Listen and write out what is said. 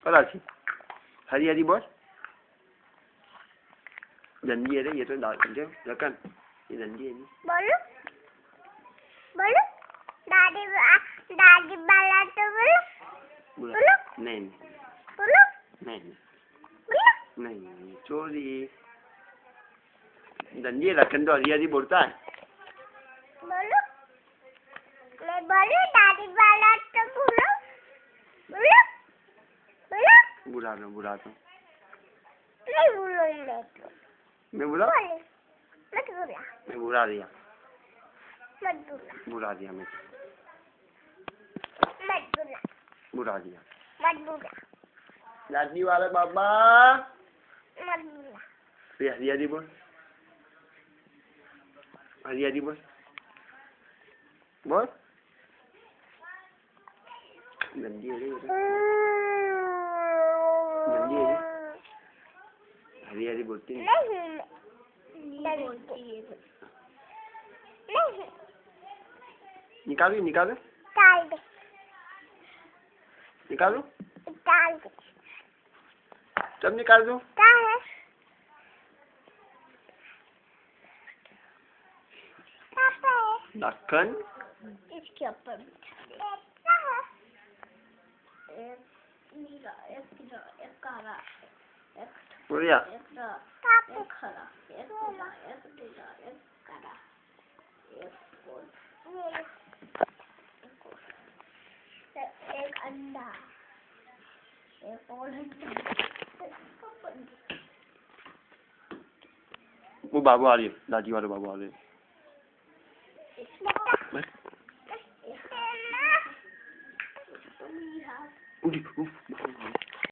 कराची हरी हरी बोल जंजी है रे ये तो जो रकन ये जंजी है जी बोलो बोलो दादी दादी वाला तो बोलो बोलो नहीं बोलो नहीं बोलो नहीं चोरी जंजी रकन तो हरी हरी बोलता है बोलो मैं बोलूं दादी वाला तो बोलो बोलो बोलो बुरा तो नहीं बोलो मैं बोला मत बोला मैं बुरा दिया मत बोला बुरा दिया मैं मत बोला बुरा दिया मत बोला दादी वाला बाबा मत बोला फिर हरी हरी बोल हरी हरी बोल बोल गंदी है ये गंदी है हरी हरी बोलती नहीं बोलती है नहीं निकालो निकालो डाल दे निकालो डाल दे सब निकाल दो क्या है ढक्कन इसके ऊपर एक नीला एक काला बोलिया एक हरा एक नीला एक काला एक अंडा एक और वो बाबू आ रही है दादी वाले बाबू आ रहे हैं उड़ी